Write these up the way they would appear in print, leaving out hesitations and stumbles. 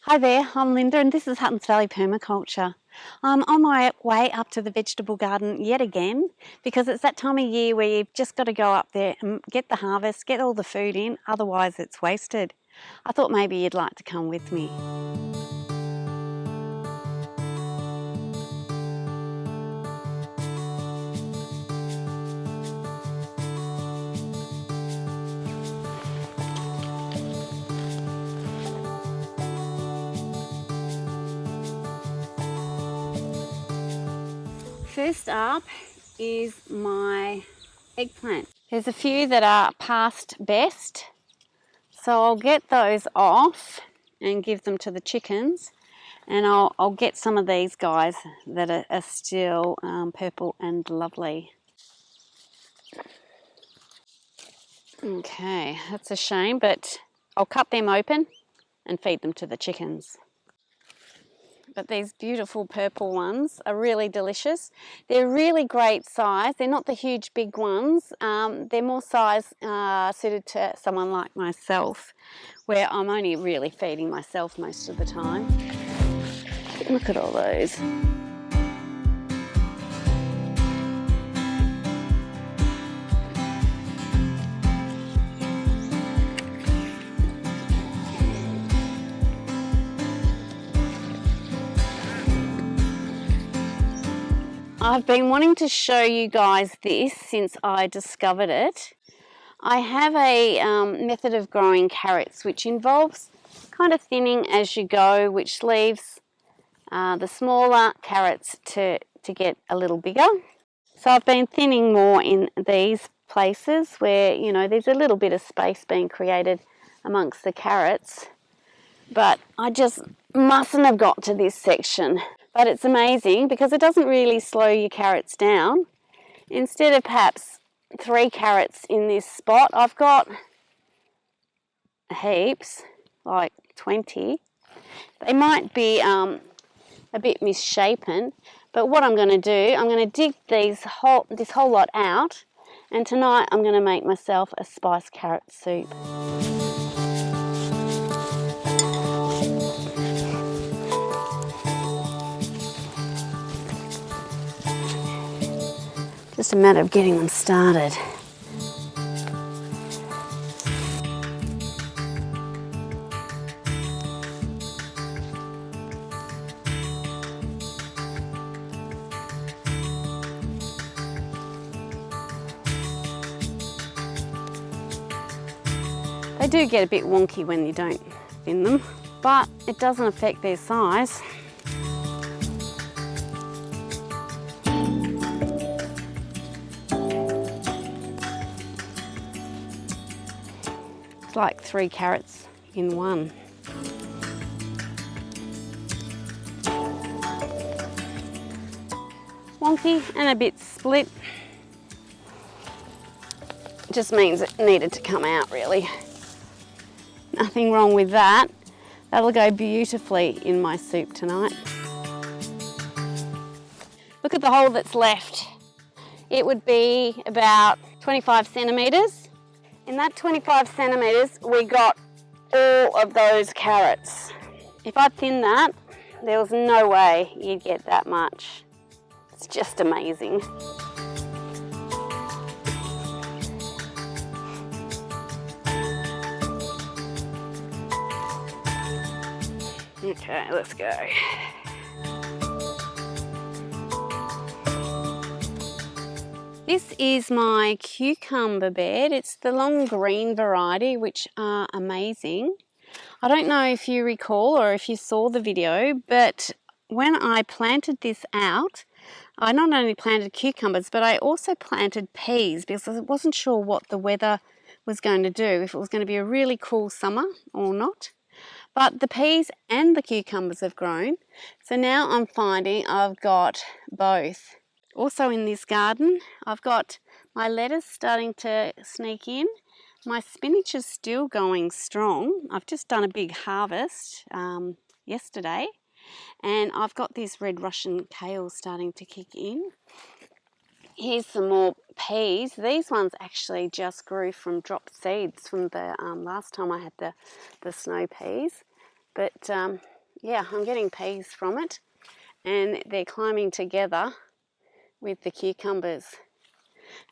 Hi there, I'm Linda and this is Huttons Valley Permaculture. I'm on my way up to the vegetable garden yet again because it's that time of year where you've just got to go up there and get the harvest, get all the food in, otherwise it's wasted. I thought maybe you'd like to come with me. First up is my eggplant. There's a few that are past best, so I'll get those off and give them to the chickens, and I'll get some of these guys that are still purple and lovely. Okay, that's a shame, but I'll cut them open and feed them to the chickens. But these beautiful purple ones are really delicious. They're really great size. They're not the huge big ones. They're more size suited to someone like myself, where I'm only really feeding myself most of the time. Look at all those. I've been wanting to show you guys this since I discovered it. I have a method of growing carrots which involves kind of thinning as you go, which leaves the smaller carrots to get a little bigger. So I've been thinning more in these places where, you know, there's a little bit of space being created amongst the carrots. But I just mustn't have got to this section. But it's amazing because it doesn't really slow your carrots down. Instead of perhaps 3 carrots in this spot, I've got heaps, like 20. They might be a bit misshapen, but what I'm going to do, I'm going to dig this whole lot out, and tonight I'm going to make myself a spiced carrot soup. Just a matter of getting them started. They do get a bit wonky when you don't thin them, but it doesn't affect their size. It's like 3 carrots in one. Wonky and a bit split. Just means it needed to come out, really. Nothing wrong with that. That'll go beautifully in my soup tonight. Look at the hole that's left. It would be about 25 centimetres. In that 25 centimetres, we got all of those carrots. If I thinned that, there was no way you'd get that much. It's just amazing. Okay, let's go. This is my cucumber bed. It's the long green variety, which are amazing. I don't know if you recall or if you saw the video, but when I planted this out, I not only planted cucumbers, but I also planted peas because I wasn't sure what the weather was going to do, if it was going to be a really cool summer or not. But the peas and the cucumbers have grown, so now I'm finding I've got both. Also in this garden, I've got my lettuce starting to sneak in. My spinach is still going strong. I've just done a big harvest yesterday, and I've got this red Russian kale starting to kick in. Here's some more peas. These ones actually just grew from dropped seeds from the last time I had the snow peas. But yeah, I'm getting peas from it, and they're climbing together with the cucumbers.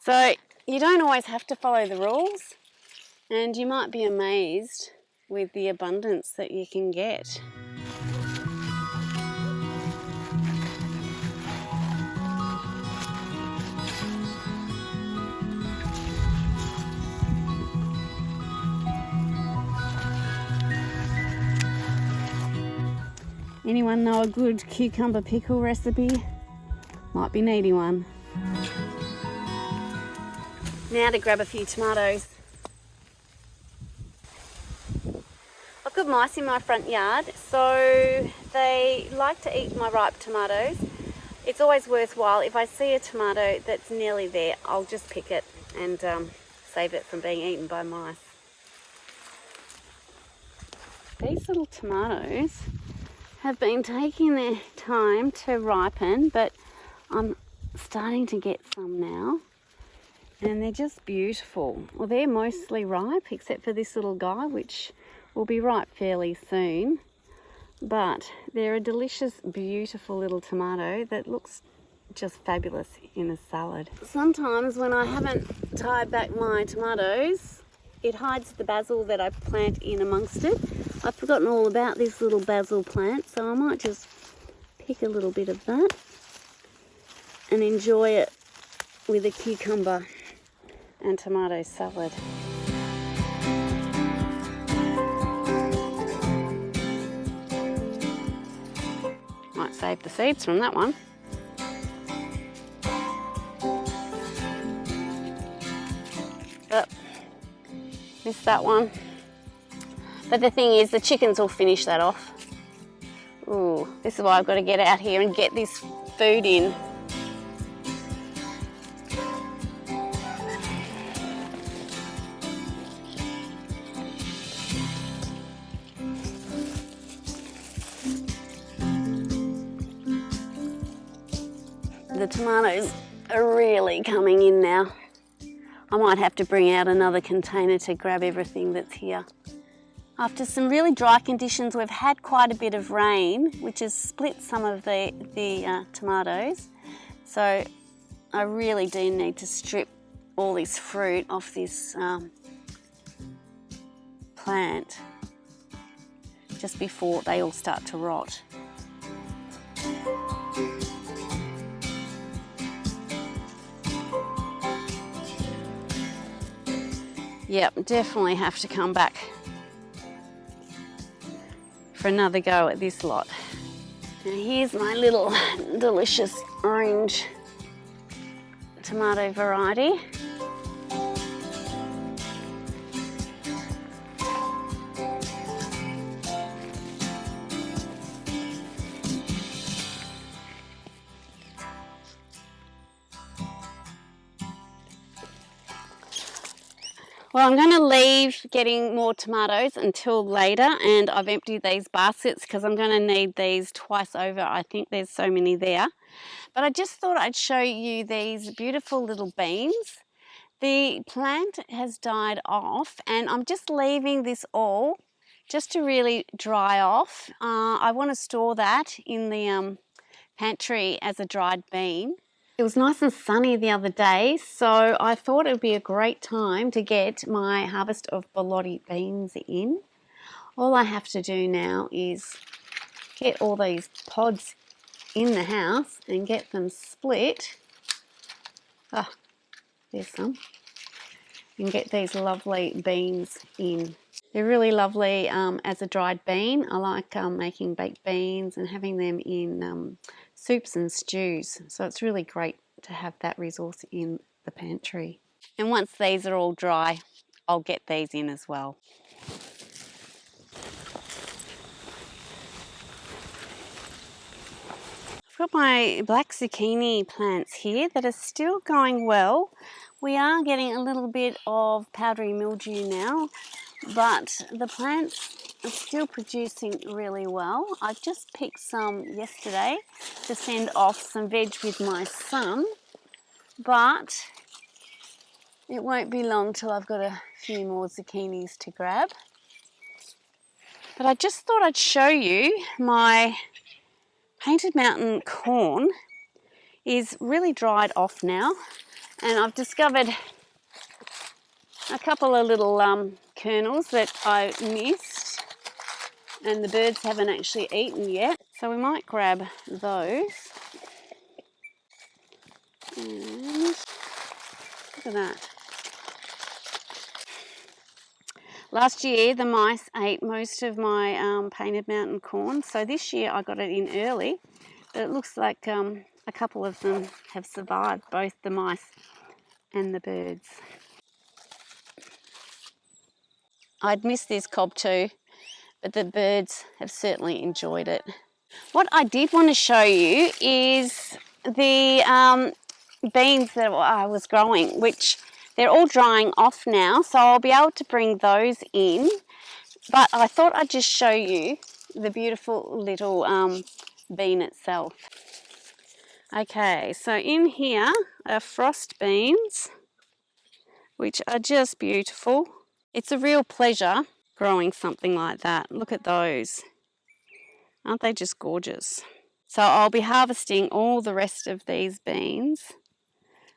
So you don't always have to follow the rules, and you might be amazed with the abundance that you can get. Anyone know a good cucumber pickle recipe? Might be needing one. Now to grab a few tomatoes. I've got mice in my front yard, so they like to eat my ripe tomatoes. It's always worthwhile, if I see a tomato that's nearly there, I'll just pick it and save it from being eaten by mice. These little tomatoes have been taking their time to ripen, but I'm starting to get some now, and they're just beautiful. Well, they're mostly ripe except for this little guy, which will be ripe fairly soon, but they're a delicious, beautiful little tomato that looks just fabulous in a salad. Sometimes when I haven't tied back my tomatoes, it hides the basil that I plant in amongst it. I've forgotten all about this little basil plant, so I might just pick a little bit of that and enjoy it with a cucumber and tomato salad. Might save the seeds from that one. But missed that one. But the thing is, the chickens will finish that off. Ooh, this is why I've got to get out here and get this food in. The tomatoes are really coming in now. I might have to bring out another container to grab everything that's here. After some really dry conditions, we've had quite a bit of rain, which has split some of the tomatoes. So I really do need to strip all this fruit off this plant just before they all start to rot. Yep, definitely have to come back for another go at this lot. And here's my little delicious orange tomato variety. Well, I'm going to leave getting more tomatoes until later, and I've emptied these baskets because I'm going to need these twice over. I think there's so many there. But I just thought I'd show you these beautiful little beans. The plant has died off, and I'm just leaving this all just to really dry off. I want to store that in the pantry as a dried bean. It was nice and sunny the other day, so I thought it would be a great time to get my harvest of Pilate beans in. All I have to do now is get all these pods in the house and get them split. Ah, there's some. And get these lovely beans in. They're really lovely as a dried bean. I like making baked beans and having them in soups and stews. So it's really great to have that resource in the pantry. And once these are all dry, I'll get these in as well. I've got my black zucchini plants here that are still going well. We are getting a little bit of powdery mildew now, but the plants are still producing really well. I just picked some yesterday to send off some veg with my son, but it won't be long till I've got a few more zucchinis to grab. But I just thought I'd show you my Painted Mountain corn is really dried off now, and I've discovered a couple of little kernels that I missed and the birds haven't actually eaten yet, so we might grab those. And look at that. Last year the mice ate most of my Painted Mountain corn, so this year I got it in early, but it looks like a couple of them have survived, both the mice and the birds. I'd missed this cob too, but the birds have certainly enjoyed it. What I did want to show you is the beans that I was growing, which they're all drying off now, so I'll be able to bring those in. But I thought I'd just show you the beautiful little bean itself. Okay, so in here are frost beans, which are just beautiful. It's a real pleasure growing something like that. Look at those. Aren't they just gorgeous? So I'll be harvesting all the rest of these beans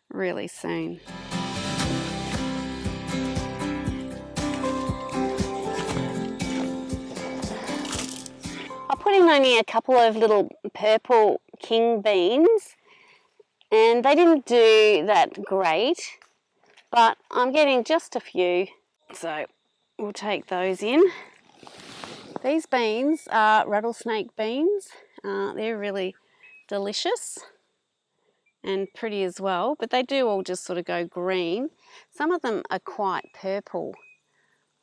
really soon. I put in only a couple of little purple king beans and they didn't do that great, but I'm getting just a few, so we'll take those in. These beans are rattlesnake beans. They're really delicious and pretty as well, but they do all just sort of go green. Some of them are quite purple,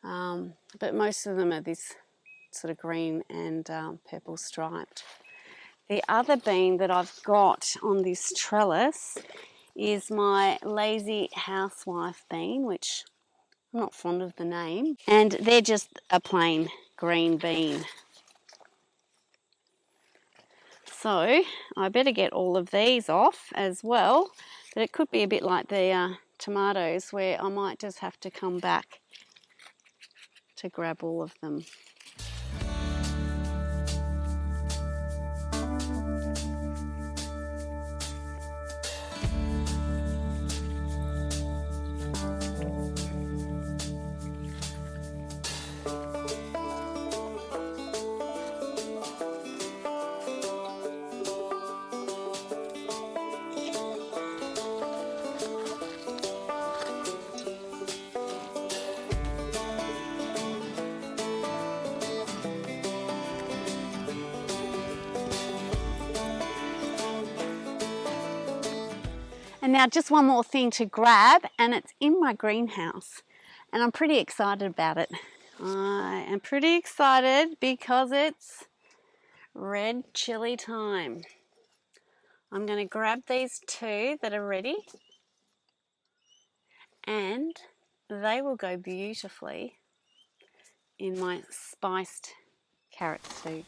but most of them are this sort of green and purple striped. The other bean that I've got on this trellis is my lazy housewife bean, which I'm not fond of the name, and they're just a plain green bean. So I better get all of these off as well, but it could be a bit like the tomatoes where I might just have to come back to grab all of them. And now just one more thing to grab, and it's in my greenhouse, and I'm pretty excited about it. I am pretty excited because it's red chili thyme. I'm going to grab these two that are ready, and they will go beautifully in my spiced carrot soup.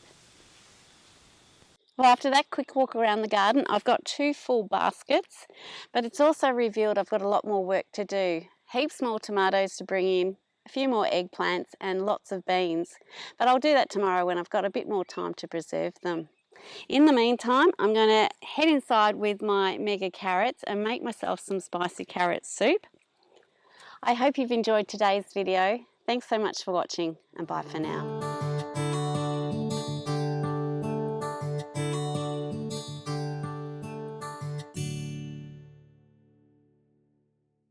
Well, after that quick walk around the garden, I've got 2 full baskets, but it's also revealed I've got a lot more work to do. Heaps more tomatoes to bring in, a few more eggplants and lots of beans. But I'll do that tomorrow when I've got a bit more time to preserve them. In the meantime, I'm going to head inside with my mega carrots and make myself some spicy carrot soup. I hope you've enjoyed today's video. Thanks so much for watching, and bye for now.